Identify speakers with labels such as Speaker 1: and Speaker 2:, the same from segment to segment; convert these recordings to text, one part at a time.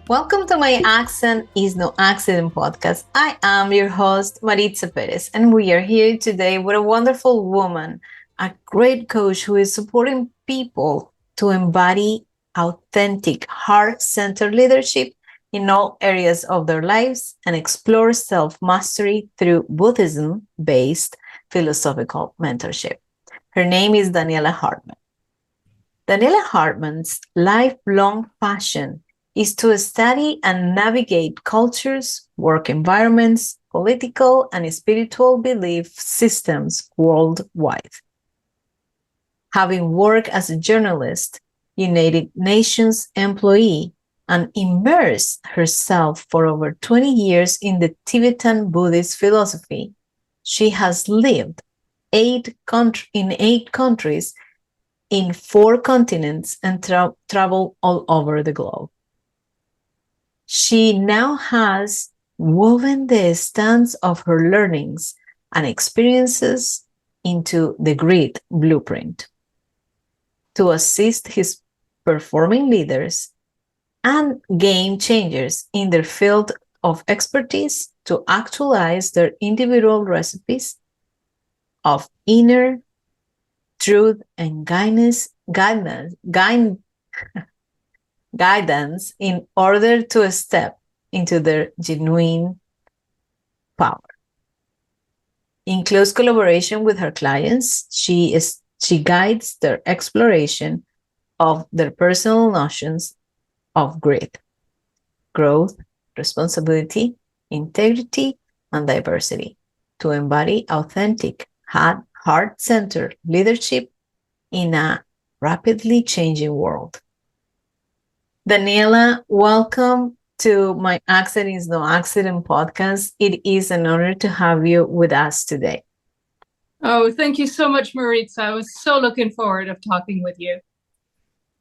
Speaker 1: Welcome to my Accent is No Accident podcast. I am your host, Maritza Perez, and we are here today with a wonderful woman, a great coach who is supporting people to embody authentic, heart-centered leadership in all areas of their lives and explore self-mastery through Buddhism-based philosophical mentorship. Her name is Daniela Hartmann. Daniela Hartmann's lifelong passion is to study and navigate cultures, work environments, political and spiritual belief systems worldwide. Having worked as a journalist, United Nations employee, and immersed herself for over 20 years in the Tibetan Buddhist philosophy, she has lived in 8 countries in 4 continents and traveled all over the globe. She now has woven the stance of her learnings and experiences into the Grit Blueprint to assist his performing leaders and game changers in their field of expertise to actualize their individual recipes of inner truth and guidance in order to step into their genuine power. In close collaboration with her clients, she guides their exploration of their personal notions of grit, growth, responsibility, integrity, and diversity to embody authentic, heart-centered leadership in a rapidly changing world. Daniela, welcome to my Accent is No Accident podcast. It is an honor to have you with us today.
Speaker 2: Oh, thank you so much, Maritza. I was so looking forward to talking with you.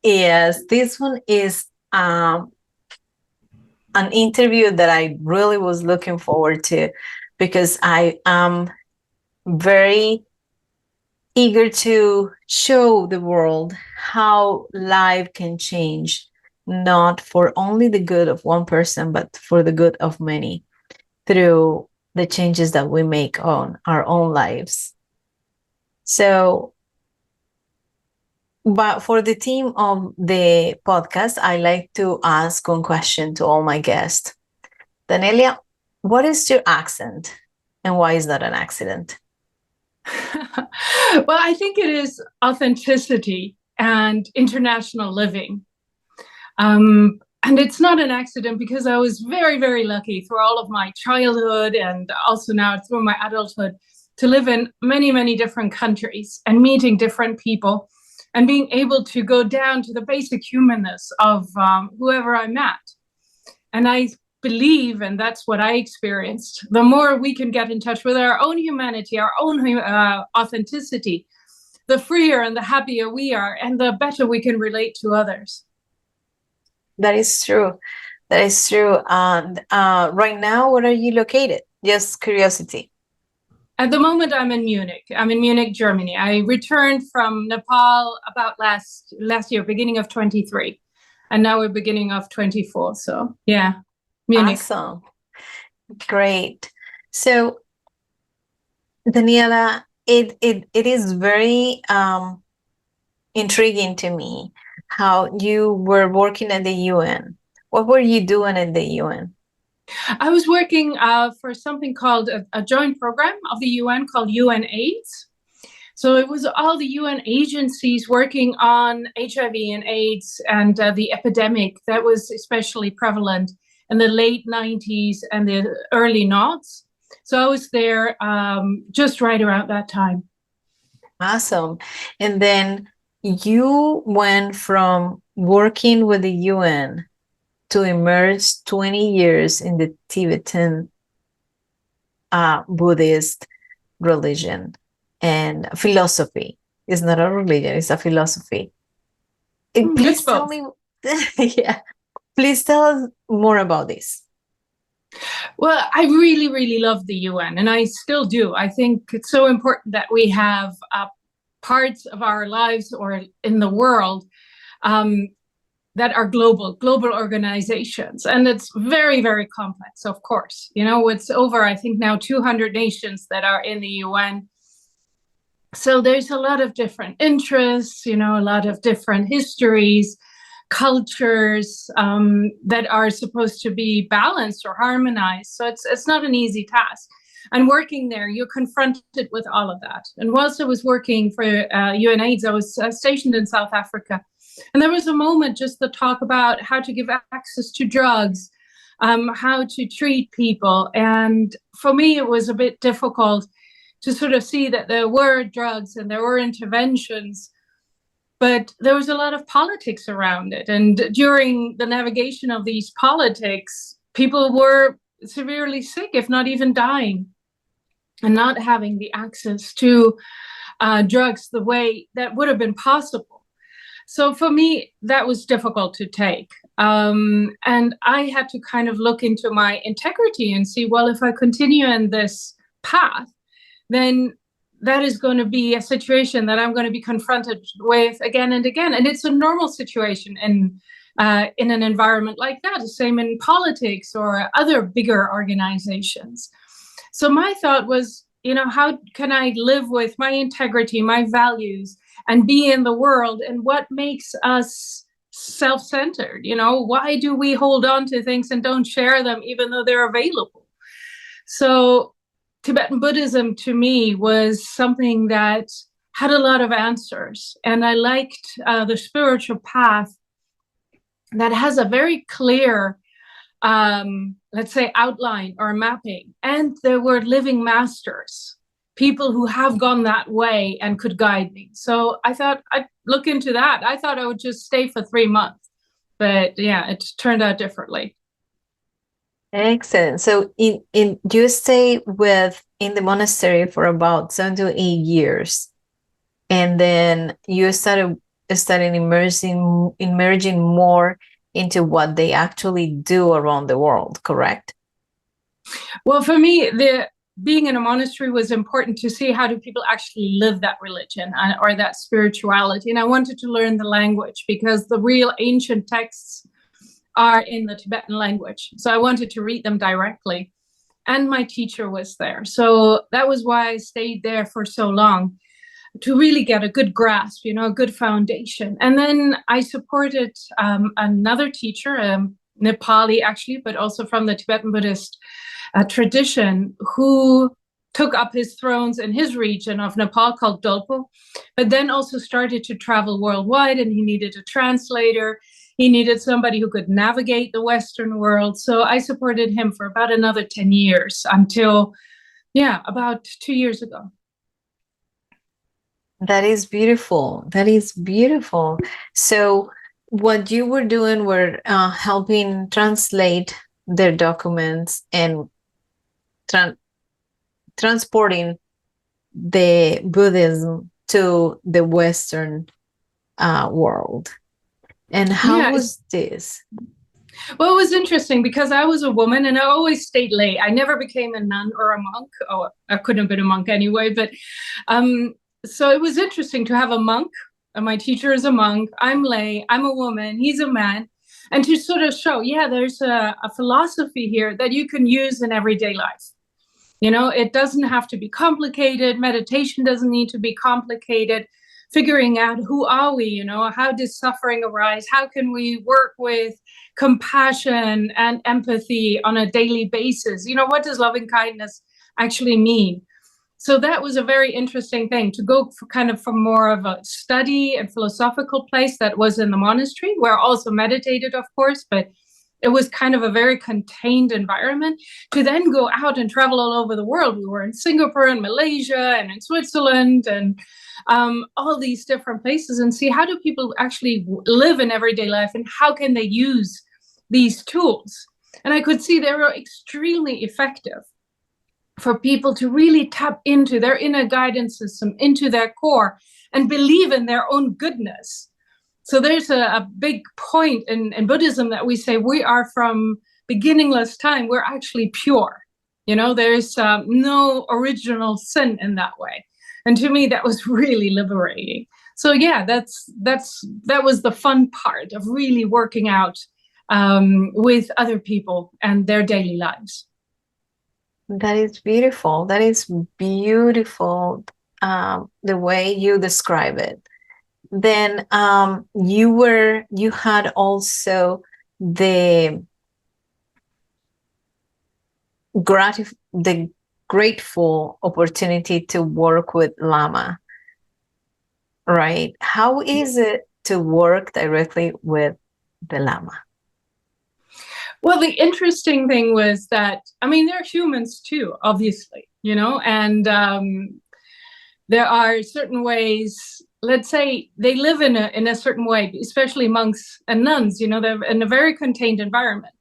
Speaker 1: Yes, this one is an interview that I really was looking forward to because I am very eager to show the world how life can change, not for only the good of one person, but for the good of many through the changes that we make on our own lives. So, but for the theme of the podcast, I like to ask one question to all my guests. Danielia, what is your accent and why is that an accident?
Speaker 2: Well, I think it is authenticity and international living. And it's not an accident because I was very, very lucky through all of my childhood and also now through my adulthood to live in many, many different countries and meeting different people and being able to go down to the basic humanness of whoever I met. And I believe, and that's what I experienced, the more we can get in touch with our own humanity, our own authenticity, the freer and the happier we are, and the better we can relate to others.
Speaker 1: That is true. That is true. And right now, where are you located? Just curiosity.
Speaker 2: At the moment, I'm in Munich. I'm in Munich, Germany. I returned from Nepal about last year, beginning of 23. And now we're beginning of 24. So yeah, Munich.
Speaker 1: Awesome. Great. So, Daniela, it is very intriguing to me how you were working at the UN. What were you doing at the UN?
Speaker 2: I was working for something called a joint program of the UN called UNAIDS. So it was all the UN agencies working on HIV and AIDS and the epidemic that was especially prevalent in the late 90s and the early noughts. So I was there just right around that time.
Speaker 1: Awesome. And then you went from working with the UN to immerse 20 years in the Tibetan Buddhist religion and philosophy. It's not a religion, it's a philosophy. Please tell me, yeah, please tell us more about this.
Speaker 2: Well, I really, really love the UN, and I still do. I think it's so important that we have parts of our lives or in the world that are global organizations. And it's very, very complex, of course. It's over, I think now 200 nations that are in the UN. So there's a lot of different interests, a lot of different histories, cultures that are supposed to be balanced or harmonized. So it's not an easy task. And working there, you're confronted with all of that. And whilst I was working for UNAIDS, I was stationed in South Africa. And there was a moment just to talk about how to give access to drugs, how to treat people. And for me, it was a bit difficult to sort of see that there were drugs and there were interventions, but there was a lot of politics around it. And during the navigation of these politics, people were severely sick, if not even dying, and not having the access to drugs the way that would have been possible. So for me, that was difficult to take. And I had to kind of look into my integrity and see, well, if I continue in this path, then that is going to be a situation that I'm going to be confronted with again and again. And it's a normal situation in an environment like that, the same in politics or other bigger organizations. So my thought was, how can I live with my integrity, my values, and be in the world? And what makes us self-centered? Why do we hold on to things and don't share them even though they're available? So Tibetan Buddhism to me was something that had a lot of answers. And I liked the spiritual path that has a very clear, let's say, outline or mapping. And there were living masters, people who have gone that way and could guide me. So I thought I'd look into that. I thought I would just stay for 3 months. But yeah, it turned out differently.
Speaker 1: Excellent. So you stay in the monastery for about 7 to 8 years, and then you started emerging more into what they actually do around the world, correct?
Speaker 2: Well, for me, being in a monastery was important to see how do people actually live that religion or that spirituality. And I wanted to learn the language because the real ancient texts are in the Tibetan language. So I wanted to read them directly. And my teacher was there. So that was why I stayed there for so long, to really get a good grasp, a good foundation. And then I supported another teacher, Nepali actually, but also from the Tibetan Buddhist tradition, who took up his thrones in his region of Nepal called Dolpo, but then also started to travel worldwide, and he needed a translator. He needed somebody who could navigate the Western world. So I supported him for about another 10 years until, about 2 years ago.
Speaker 1: That is beautiful. That is beautiful. So what you were doing were helping translate their documents and transporting the Buddhism to the Western world. And how was this?
Speaker 2: Well, it was interesting because I was a woman and I always stayed lay. I never became a nun or a monk. Oh, I couldn't have been a monk anyway. But so it was interesting to have a monk. And my teacher is a monk. I'm lay. I'm a woman. He's a man. And to sort of show, there's a philosophy here that you can use in everyday life. It doesn't have to be complicated. Meditation doesn't need to be complicated. Figuring out who are we, how does suffering arise? How can we work with compassion and empathy on a daily basis? What does loving kindness actually mean? So that was a very interesting thing to go from more of a study and philosophical place that was in the monastery, where I also meditated, of course, but it was kind of a very contained environment, to then go out and travel all over the world. We were in Singapore and Malaysia and in Switzerland and all these different places, and see how do people actually live in everyday life and how can they use these tools. And I could see they were extremely effective for people to really tap into their inner guidance system, into their core, and believe in their own goodness. So there's a big point in Buddhism that we say we are from beginningless time. We're actually pure. There's no original sin in that way. And to me, that was really liberating. So yeah, that was the fun part of really working out with other people and their daily lives.
Speaker 1: That is beautiful. That is beautiful, the way you describe it. Then you had also the the grateful opportunity to work with Lama, right? How is it to work directly with the Lama?
Speaker 2: Well, the interesting thing was that, I mean, they're humans too, obviously, and there are certain ways. Let's say they live in a certain way, especially monks and nuns. They're in a very contained environment.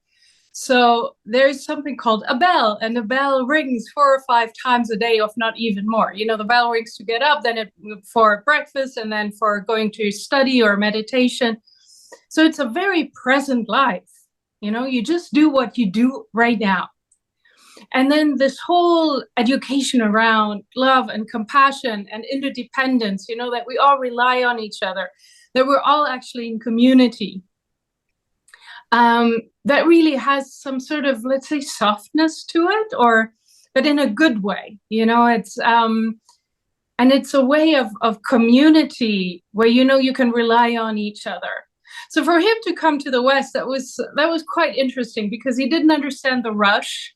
Speaker 2: So there's something called a bell, and the bell rings 4 or 5 times a day, if not even more. The bell rings to get up, then for breakfast, and then for going to study or meditation. So it's a very present life. You just do what you do right now. And then this whole education around love and compassion and interdependence, that we all rely on each other, that we're all actually in community. That really has some sort of, let's say, softness to it, but in a good way. It's and it's a way of community where you can rely on each other. So for him to come to the West, that was quite interesting, because he didn't understand the rush.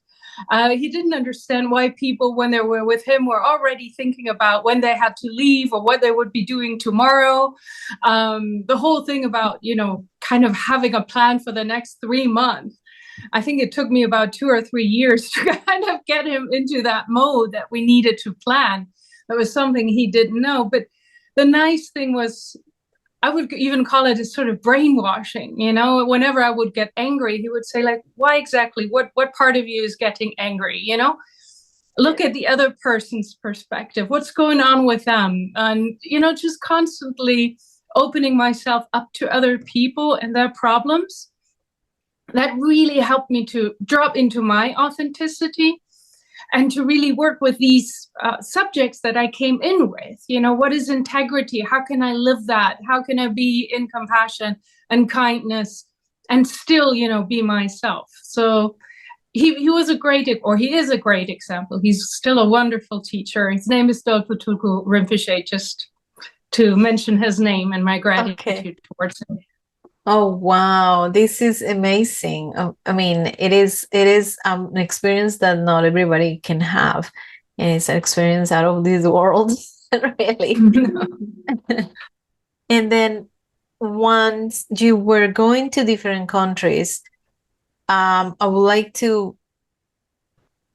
Speaker 2: He didn't understand why people, when they were with him, were already thinking about when they had to leave or what they would be doing tomorrow. The whole thing about, kind of having a plan for the next 3 months. I think it took me about 2 or 3 years to kind of get him into that mode that we needed to plan. That was something he didn't know. But the nice thing was, I would even call it a sort of brainwashing. Whenever I would get angry, he would say, like, why exactly? What part of you is getting angry? Look at the other person's perspective. What's going on with them? And, just constantly opening myself up to other people and their problems. That really helped me to drop into my authenticity and to really work with these subjects that I came in with. What is integrity? How can I live that? How can I be in compassion and kindness and still, be myself? So he is a great example. He's still a wonderful teacher. His name is Dolpo Tulku Rinpoche, just to mention his name and my gratitude towards him.
Speaker 1: Oh, wow. This is amazing. I mean, it is an experience that not everybody can have. And it's an experience out of this world, really. And then once you were going to different countries, I would like you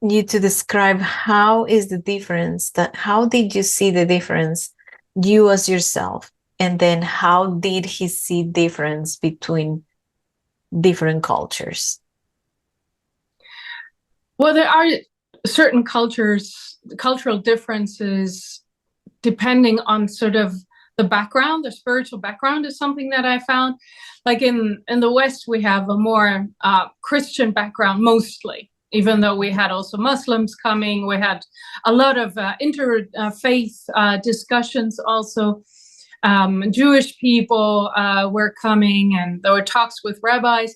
Speaker 1: to describe how is the difference, how did you see the difference, you as yourself? And then how did he see difference between different cultures?
Speaker 2: Well, there are certain cultural differences depending on sort of the background. The spiritual background is something that I found. Like in the West, we have a more Christian background mostly, even though we had also Muslims coming. We had a lot of interfaith discussions also. Jewish people were coming, and there were talks with rabbis.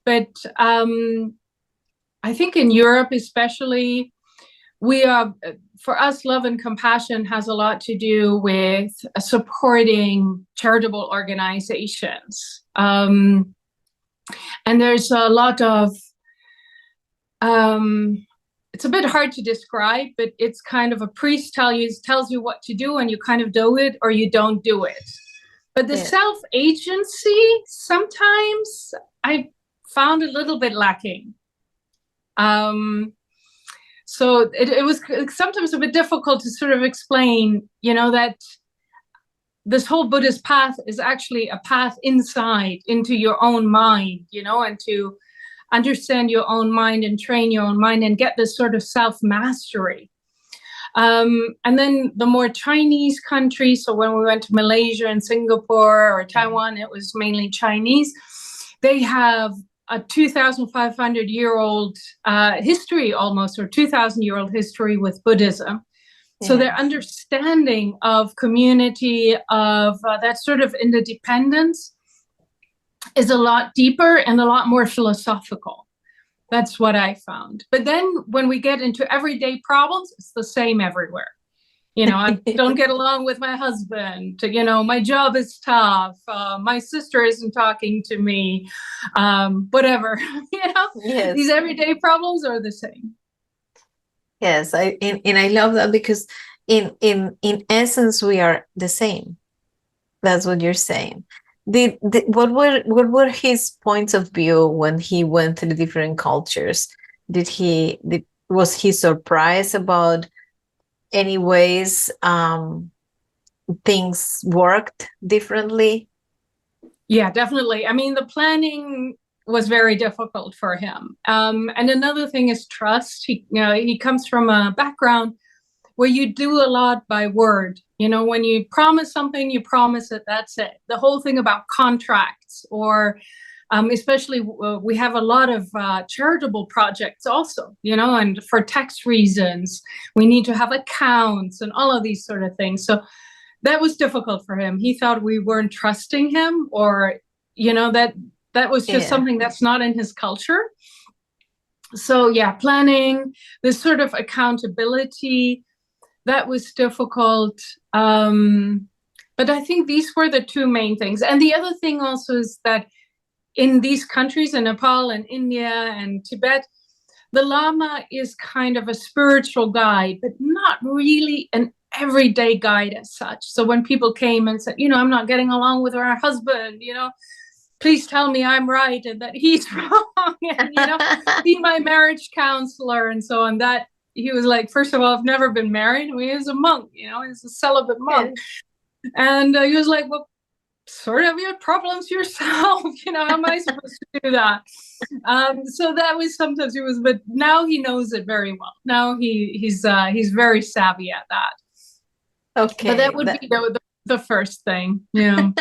Speaker 2: But I think in Europe especially, for us, love and compassion has a lot to do with supporting charitable organizations. And there's a lot of, it's a bit hard to describe, but it's kind of a priest tells you what to do, and you kind of do it or you don't do it. But the self-agency, sometimes I found a little bit lacking. So it was sometimes a bit difficult to sort of explain, that this whole Buddhist path is actually a path inside into your own mind, and to understand your own mind and train your own mind and get this sort of self-mastery. And then the more Chinese countries, so when we went to Malaysia and Singapore or Taiwan, it was mainly Chinese. They have a 2,500-year-old history almost, or 2,000-year-old history with Buddhism. So their
Speaker 1: Yes.
Speaker 2: understanding of community, of that sort of interdependence, is a lot deeper and a lot more philosophical. That's what I found. But then when we get into everyday problems, it's the same everywhere. I don't get along with my husband. My job is tough. My sister isn't talking to me. Whatever.
Speaker 1: Yes.
Speaker 2: These everyday problems are the same.
Speaker 1: Yes, and I love that because in essence we are the same. That's what you're saying. What were his points of view when he went to the different cultures? Was he surprised about any ways things worked differently?
Speaker 2: Yeah, definitely. I mean, the planning was very difficult for him. And another thing is trust. He comes from a background where you do a lot by word. When you promise something, you promise it, that's it. The whole thing about contracts, or especially we have a lot of charitable projects also, and for tax reasons, we need to have accounts and all of these sort of things. So that was difficult for him. He thought we weren't trusting him, or, that was just something that's not in his culture. So yeah, planning, this sort of accountability, that was difficult. But I think these were the two main things. And the other thing also is that in these countries, in Nepal and India and Tibet, the Lama is kind of a spiritual guide, but not really an everyday guide as such. So when people came and said, I'm not getting along with our husband, please tell me I'm right and that he's wrong, and, be my marriage counselor and so on, that he was like, first of all, I've never been married. He was a monk, he's a celibate monk. And he was like, well, sort of your problems yourself. How am I supposed to do that? So that was sometimes he was, but now he knows it very well. Now he's very savvy at that.
Speaker 1: Okay.
Speaker 2: But that would be the first thing. Yeah.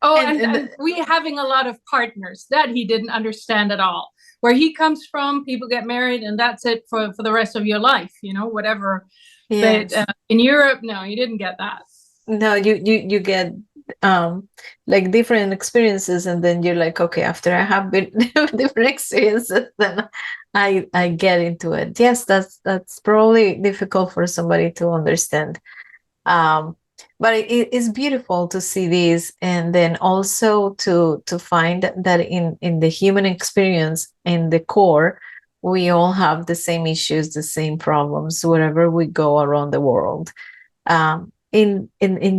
Speaker 2: Oh, and we having a lot of partners that he didn't understand at all. Where he comes from, people get married and that's it for the rest of your life, whatever. Yes. But in Europe, no, you didn't get that.
Speaker 1: No, you get like different experiences, and then you're like, okay, after I have been different experiences, then I get into it. Yes, that's probably difficult for somebody to understand. But it's beautiful to see this, and then also to find that in the human experience, in the core, we all have the same issues, the same problems wherever we go around the world. In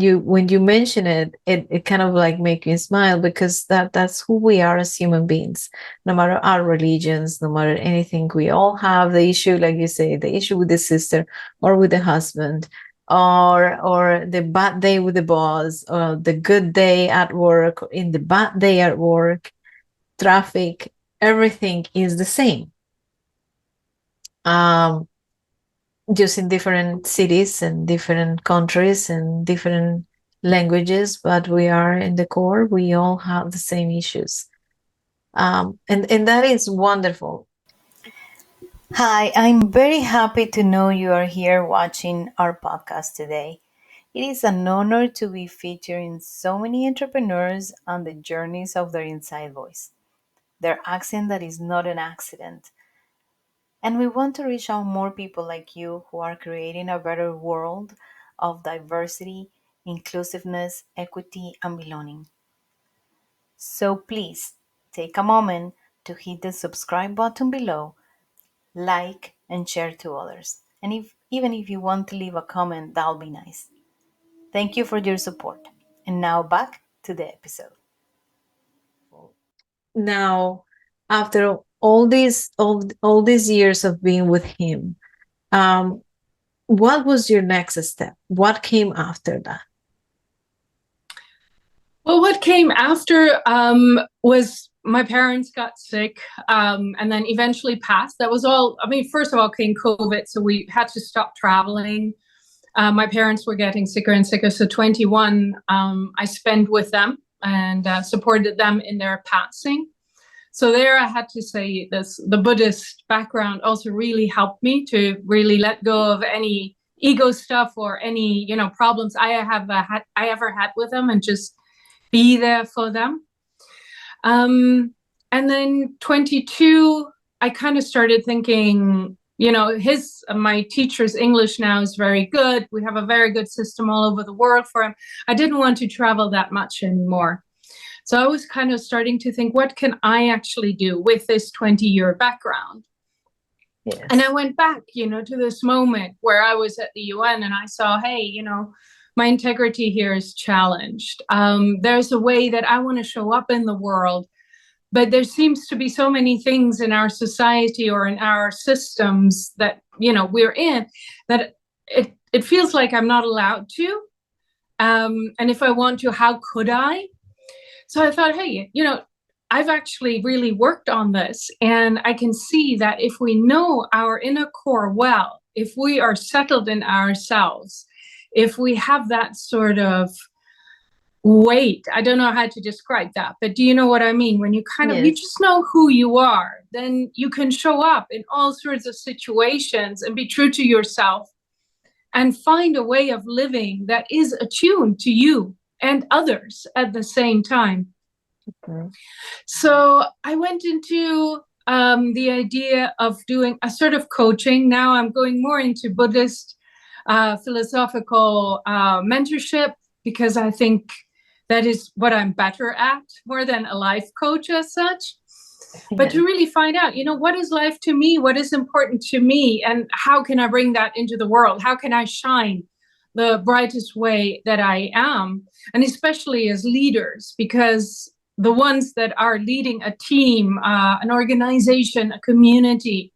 Speaker 1: you, when you mention it kind of like make me smile, because that's who we are as human beings. No matter our religions, no matter anything, we all have the issue, like you say, the issue with the sister or with the husband, or the bad day with the boss, or the good day at work, or in the bad day at work, traffic, everything is the same. Just in different cities and different countries and different languages, but we are in the core, we all have the same issues. And that is wonderful. Hi, I'm very happy to know you are here watching our podcast today. It is an honor to be featuring so many entrepreneurs on the journeys of their inside voice, their accent that is not an accident. And we want to reach out more people like you who are creating a better world of diversity, inclusiveness, equity, and belonging. So please take a moment to hit the subscribe button below, like, and share to others. And even if you want to leave a comment, that'll be nice. Thank you for your support. And now back to the episode. Now, after all these years of being with him, what was your next step? What came after that?
Speaker 2: Well, what came after was my parents got sick and then eventually passed. That was all. I mean, first of all came COVID, so we had to stop traveling. My parents were getting sicker and sicker. So 21, I spent with them and supported them in their passing. So there I had to say the Buddhist background also really helped me to really let go of any ego stuff or any, problems I ever had with them, and just be there for them. And then 22, I kind of started thinking, my teacher's English now is very good. We have a very good system all over the world for him. I didn't want to travel that much anymore. So I was kind of starting to think, what can I actually do with this 20-year background? Yes. And I went back, to this moment where I was at the UN and I saw, hey, my integrity here is challenged. There's a way that I want to show up in the world, but there seems to be so many things in our society or in our systems that, we're in, that it feels like I'm not allowed to. And if I want to, how could I? So I thought, hey, I've actually really worked on this, and I can see that if we know our inner core well, if we are settled in ourselves, if we have that sort of weight, I don't know how to describe that, but do you know what I mean? When you kind of, you just know who you are, then you can show up in all sorts of situations and be true to yourself and find a way of living that is attuned to you and others at the same time. Okay. So I went into the idea of doing a sort of coaching. Now I'm going more into Buddhist philosophical mentorship, because I think that is what I'm better at, more than a life coach as such. But to really find out, what is life to me? What is important to me? And how can I bring that into the world? How can I shine the brightest way that I am? And especially as leaders, because the ones that are leading a team, an organization, a community,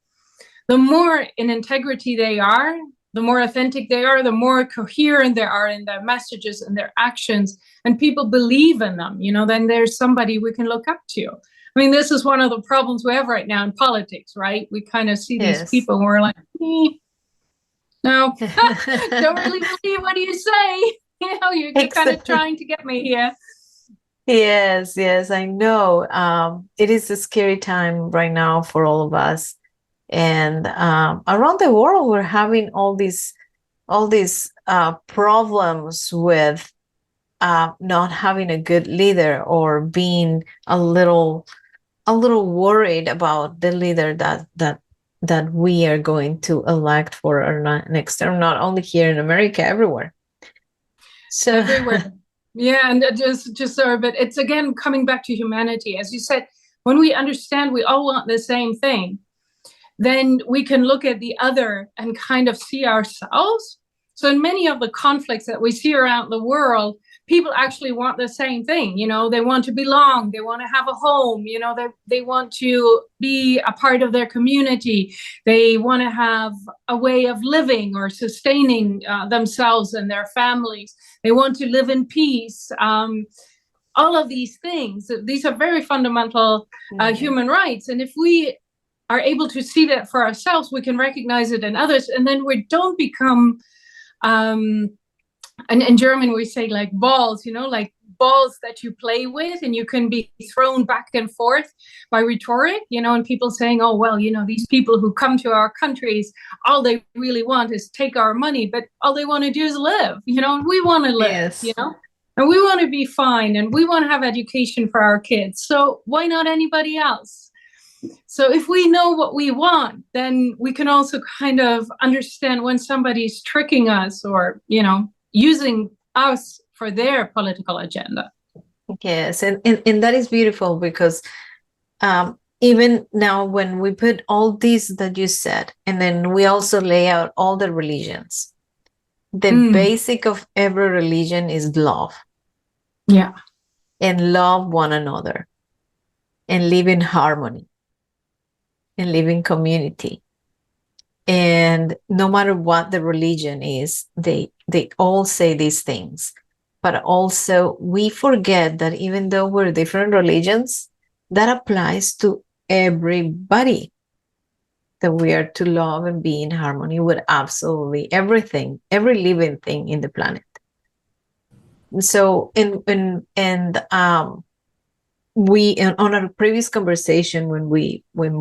Speaker 2: the more in integrity they are, the more authentic they are, the more coherent they are in their messages and their actions, and people believe in them, then there's somebody we can look up to. I mean, this is one of the problems we have right now in politics, right? We kind of see these people who are like, no, don't really believe what you say. You're kind of trying to get me here.
Speaker 1: Yes, I know. It is a scary time right now for all of us. And around the world, we're having all these problems with not having a good leader, or being a little worried about the leader that we are going to elect for our next term, not only here in America, everywhere.
Speaker 2: So everywhere. Yeah, and but it's again coming back to humanity. As you said, when we understand we all want the same thing, then we can look at the other and kind of see ourselves. So in many of the conflicts that we see around the world, people actually want the same thing. They want to belong. They want to have a home. They want to be a part of their community. They want to have a way of living or sustaining themselves and their families. They want to live in peace. All of these things, these are very fundamental human rights. And if we are able to see that for ourselves, we can recognize it in others. And then we don't become... and in German, we say like balls, like balls that you play with, and you can be thrown back and forth by rhetoric, and people saying, oh, well, these people who come to our countries, all they really want is take our money, but all they want to do is live, and we want to live, and we want to be fine, and we want to have education for our kids. So why not anybody else? So if we know what we want, then we can also kind of understand when somebody's tricking us or, using us for their political agenda.
Speaker 1: Yes, and that is beautiful, because even now when we put all these that you said, and then we also lay out all the religions, the basic of every religion is love.
Speaker 2: Yeah.
Speaker 1: And love one another, and live in harmony, and live in community. And no matter what the religion is, they all say these things. But also we forget that even though we're different religions, that applies to everybody, that we are to love and be in harmony with absolutely everything, every living thing in the planet. So we, on our previous conversation, when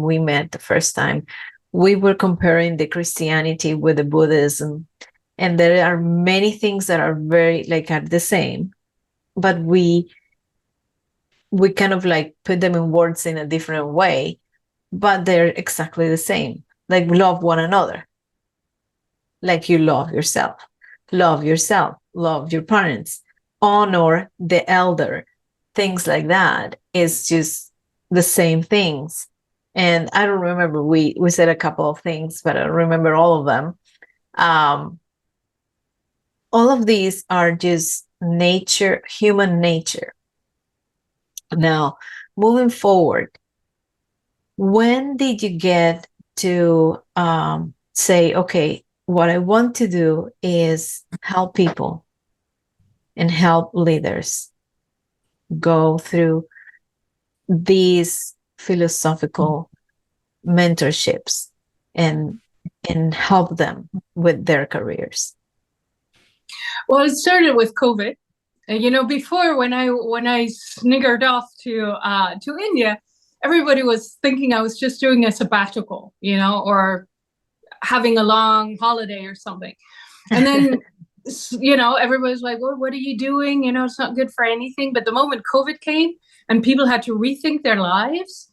Speaker 1: we met the first time, we were comparing the Christianity with the Buddhism, And there are many things that are very like are the same, but we kind of like put them in words in a different way, but they're exactly the same. Like love one another, like you love yourself, love your parents, honor the elder, things like that. Is just the same things. And I don't remember, we said a couple of things, but I don't remember all of them. All of these are just nature, human nature. Now, moving forward, when did you get to say, okay, what I want to do is help people and help leaders go through these philosophical mentorships and help them with their careers?
Speaker 2: Well, it started with COVID. Before when I sniggered off to India, everybody was thinking I was just doing a sabbatical, or having a long holiday or something. And then, everybody's like, well, what are you doing? It's not good for anything. But the moment COVID came and people had to rethink their lives,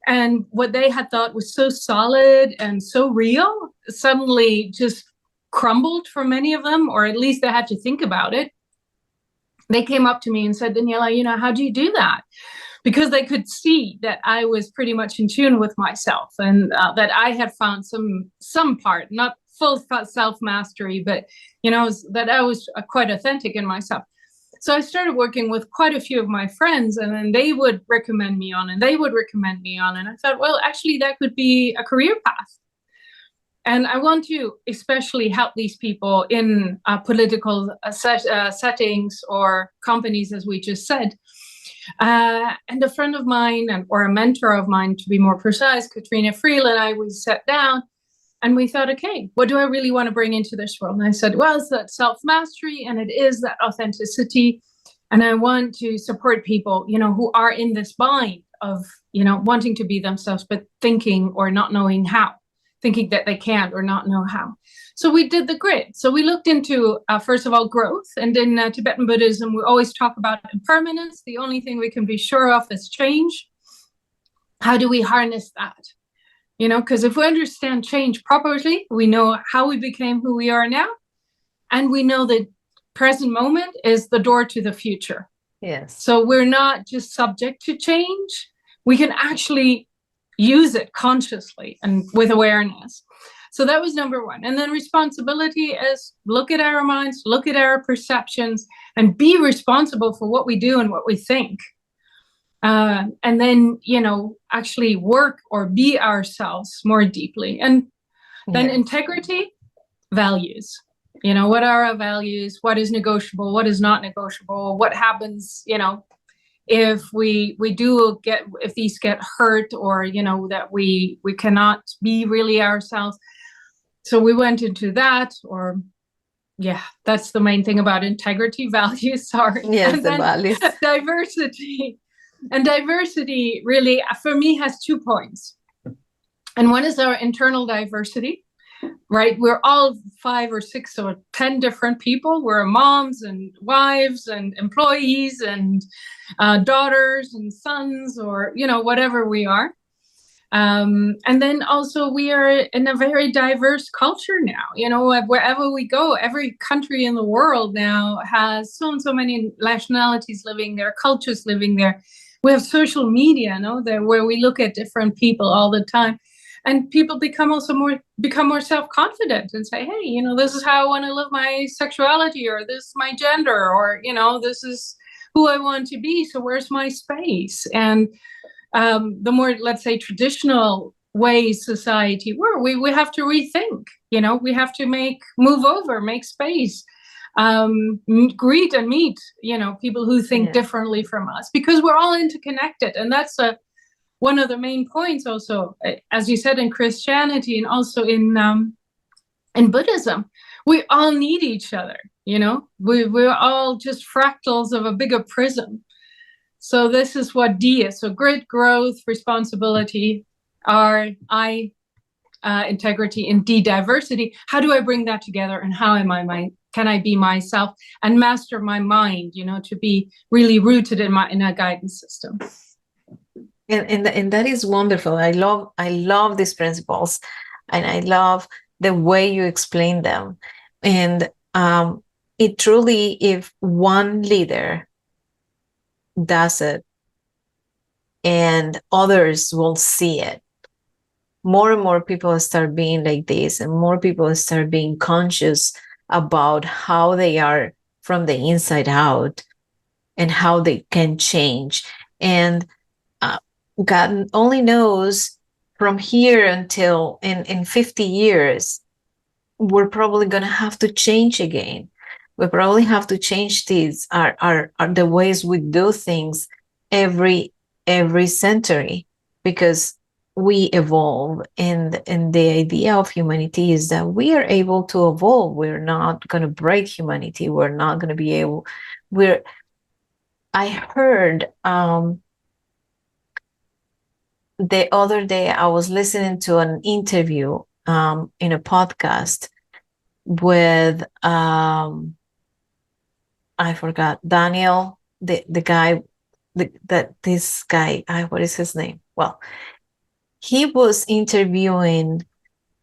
Speaker 2: and what they had thought was so solid and so real suddenly just crumbled for many of them, or at least they had to think about it. They came up to me and said, Daniela, how do you do that? Because they could see that I was pretty much in tune with myself, and that I had found some part, not full self-mastery, but, that I was quite authentic in myself. So I started working with quite a few of my friends, and then they would recommend me on, and they would recommend me on. And I thought, well, actually, that could be a career path. And I want to especially help these people in political settings or companies, as we just said. And a friend of mine, or a mentor of mine, to be more precise, Katrina Friel, and I, we sat down and we thought, okay, what do I really want to bring into this world? And I said, well, it's that self-mastery, and it is that authenticity. And I want to support people, who are in this bind of, wanting to be themselves, but thinking or not knowing how, thinking that they can't or not know how. So we did the grid. So we looked into, first of all, growth. And in Tibetan Buddhism, we always talk about impermanence. The only thing we can be sure of is change. How do we harness that? Because if we understand change properly, we know how we became who we are now. And we know that present moment is the door to the future.
Speaker 1: Yes.
Speaker 2: So we're not just subject to change. We can actually use it consciously and with awareness. So that was number one. And then responsibility is look at our minds, look at our perceptions, and be responsible for what we do and what we think. And then, actually work or be ourselves more deeply. And then integrity, values. What are our values? What is negotiable? What is not negotiable? What happens, if if these get hurt, or, that we cannot be really ourselves. So we went into that, or that's the main thing about integrity, values, sorry.
Speaker 1: Yes, the values.
Speaker 2: Diversity. And diversity really, for me, has 2 points. And one is our internal diversity, right? We're all 5 or 6 or 10 different people. We're moms and wives and employees and daughters and sons, or, whatever we are. And then also we are in a very diverse culture now, wherever we go, every country in the world now has so and so many nationalities living there, cultures living there. We have social media, where we look at different people all the time, and people become more self-confident and say, hey, this is how I want to live my sexuality, or this is my gender, or, this is who I want to be. So where's my space? And the more, let's say, traditional ways society work, we have to rethink, we have to move over, make space, greet and meet, people who think differently from us, because we're all interconnected. And that's one of the main points also, as you said, in Christianity and also in Buddhism. We all need each other, we're all just fractals of a bigger prism. So this is what D is. So grit, growth, responsibility, R, I, integrity in diversity. How do I bring that together, and how can I be myself and master my mind, to be really rooted in a guidance system?
Speaker 1: And that is wonderful. I love these principles, and I love the way you explain them. And it truly, if one leader does it and others will see it, more and more people start being like this, and more people start being conscious about how they are from the inside out and how they can change. And God only knows, from here until in 50 years, we're probably going to have to change again. We probably have to change these are the ways we do things every century, because we evolve. And the idea of humanity is that we are able to evolve. We're not going to break humanity. We're not going to be able. I heard the other day, I was listening to an interview in a podcast with I forgot, Daniel, the guy, this guy, what is his name? Well, he was interviewing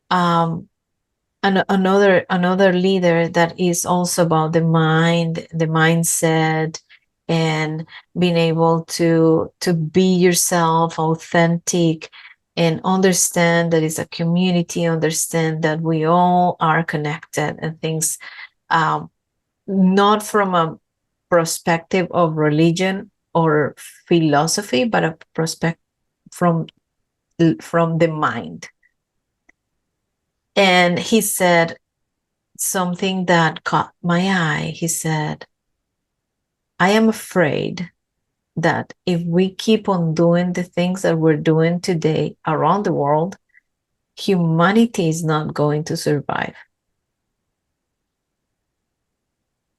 Speaker 1: another leader that is also about the mind, the mindset, and being able to be yourself, authentic, and understand that it's a community, understand that we all are connected, and things, not from a perspective of religion or philosophy, but a perspective from the mind. And he said something that caught my eye. He said, I am afraid that if we keep on doing the things that we're doing today around the world, humanity is not going to survive.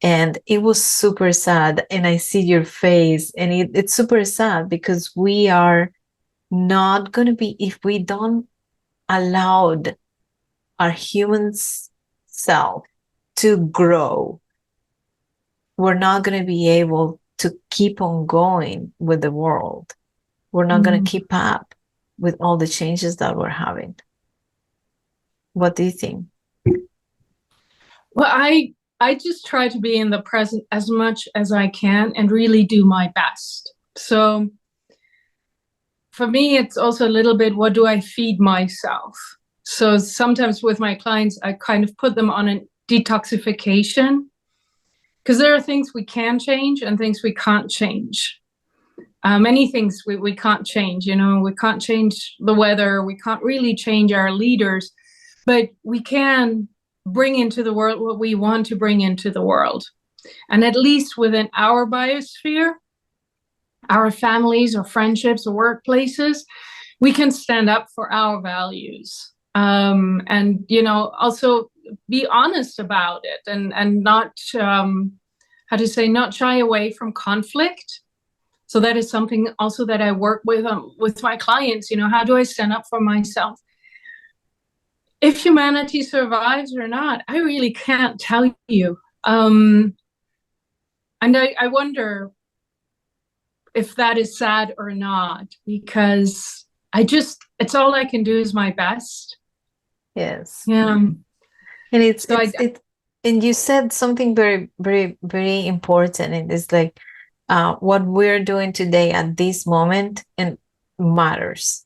Speaker 1: And it was super sad. And I see your face, and it's super sad, because we are not going to be, if we don't allow our human self to grow, we're not going to be able to keep on going with the world. We're not going to keep up with all the changes that we're having. What do you think?
Speaker 2: Well, I just try to be in the present as much as I can and really do my best. So for me, it's also a little bit, what do I feed myself? So sometimes with my clients, I kind of put them on a detoxification, because there are things we can change and things we can't change. Many things we can't change, we can't change the weather, we can't really change our leaders, but we can bring into the world what we want to bring into the world. And at least within our biosphere, our families or friendships or workplaces, we can stand up for our values. And, also be honest about it, and not, not shy away from conflict. So that is something also that I work with my clients. How do I stand up for myself? If humanity survives or not, I really can't tell you. And I wonder if that is sad or not, because it's all I can do is my best.
Speaker 1: Yes.
Speaker 2: Yeah.
Speaker 1: And and you said something very, very, very important. And it's like, what we're doing today at this moment and matters,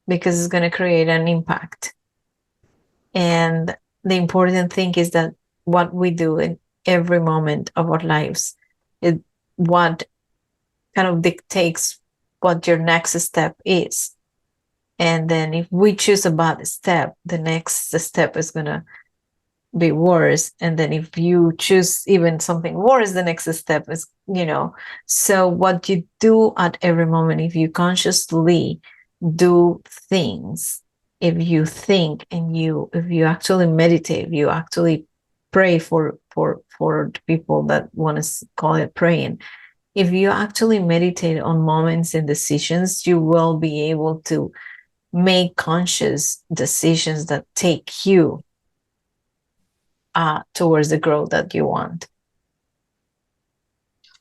Speaker 1: because it's going to create an impact. And the important thing is that what we do in every moment of our lives is what kind of dictates what your next step is. And then if we choose a bad step, the next step is going to be worse. And then if you choose even something worse, the next step is, so what you do at every moment, if you consciously do things, if you think, and if you actually meditate, if you actually pray for the people that want to call it praying, if you actually meditate on moments and decisions, you will be able to make conscious decisions that take you towards the growth that you want.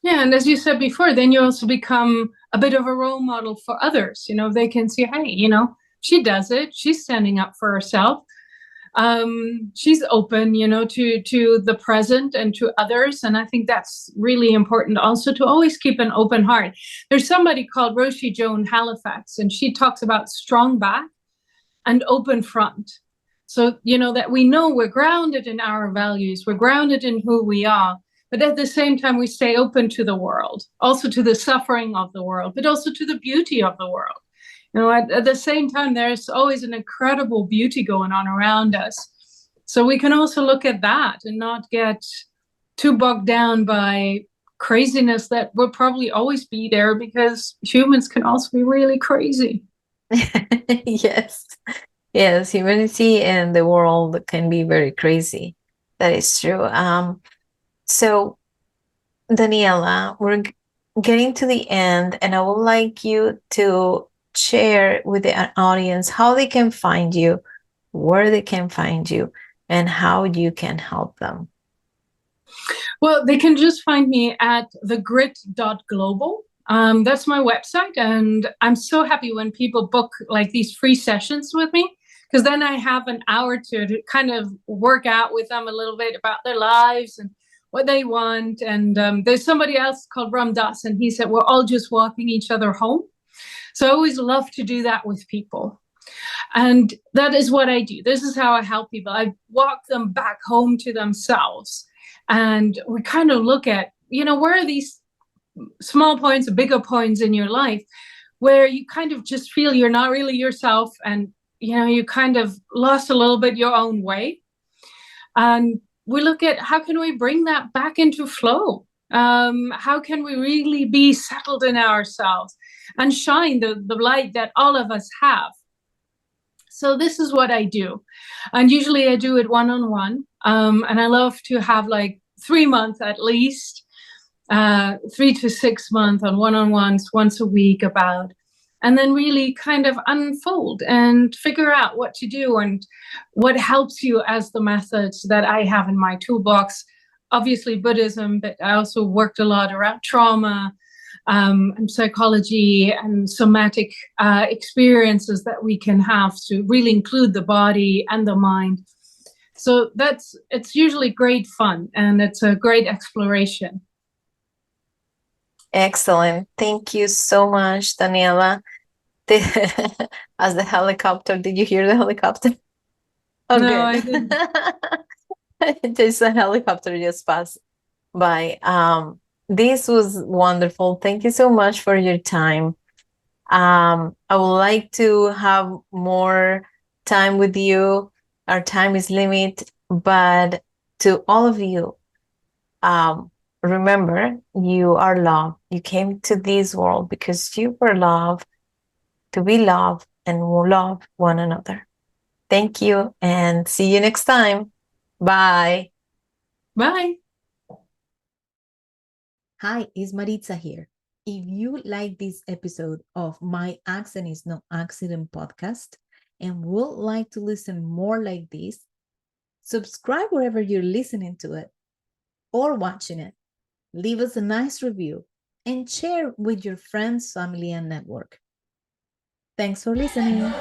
Speaker 2: Yeah, and as you said before, then you also become a bit of a role model for others. They can see, hey, she does it. She's standing up for herself. She's open, to the present and to others. And I think that's really important also, to always keep an open heart. There's somebody called Roshi Joan Halifax, and she talks about strong back and open front. So, that we know we're grounded in our values, we're grounded in who we are, but at the same time, we stay open to the world, also to the suffering of the world, but also to the beauty of the world. At the same time, there's always an incredible beauty going on around us. So we can also look at that and not get too bogged down by craziness that will probably always be there, because humans can also be really crazy.
Speaker 1: Yes, humanity and the world can be very crazy. That is true. So, Daniela, we're getting to the end, and I would like you to share with the audience how they can find you, where they can find you, and how you can help them.
Speaker 2: Well, they can just find me at thegrit.global. That's my website, and I'm so happy when people book like these free sessions with me, because then I have an hour to kind of work out with them a little bit about their lives and what they want. And there's somebody else called Ram Dass, and he said, we're all just walking each other home. So I always love to do that with people. And that is what I do. This is how I help people. I walk them back home to themselves. And we kind of look at, where are these small points or bigger points in your life where you kind of just feel you're not really yourself, and, you kind of lost a little bit your own way. And we look at how can we bring that back into flow? How can we really be settled in ourselves and shine the light that all of us have? So this is what I do. And usually I do it one-on-one. And I love to have like 3 months at least, 3 to 6 months on one-on-ones once a week and then really kind of unfold and figure out what to do and what helps you as the methods that I have in my toolbox. Obviously Buddhism, but I also worked a lot around trauma, and psychology and somatic experiences that we can have to really include the body and the mind. So it's usually great fun, and it's a great exploration.
Speaker 1: Excellent. Thank you so much, Daniela. As the helicopter, did you hear the helicopter?
Speaker 2: Oh, no, good. I didn't.
Speaker 1: Just a helicopter just passed by. This was wonderful. Thank you so much for your time. I would like to have more time with you. Our time is limited, but to all of you, remember, you are loved. You came to this world because you were loved, to be loved and love one another. Thank you, and see you next time. Bye.
Speaker 2: Bye.
Speaker 1: Hi, it's Maritza here. If you like this episode of My Accent is No Accident podcast and would like to listen more like this, subscribe wherever you're listening to it or watching it. Leave us a nice review and share with your friends, family, and network. Thanks for listening.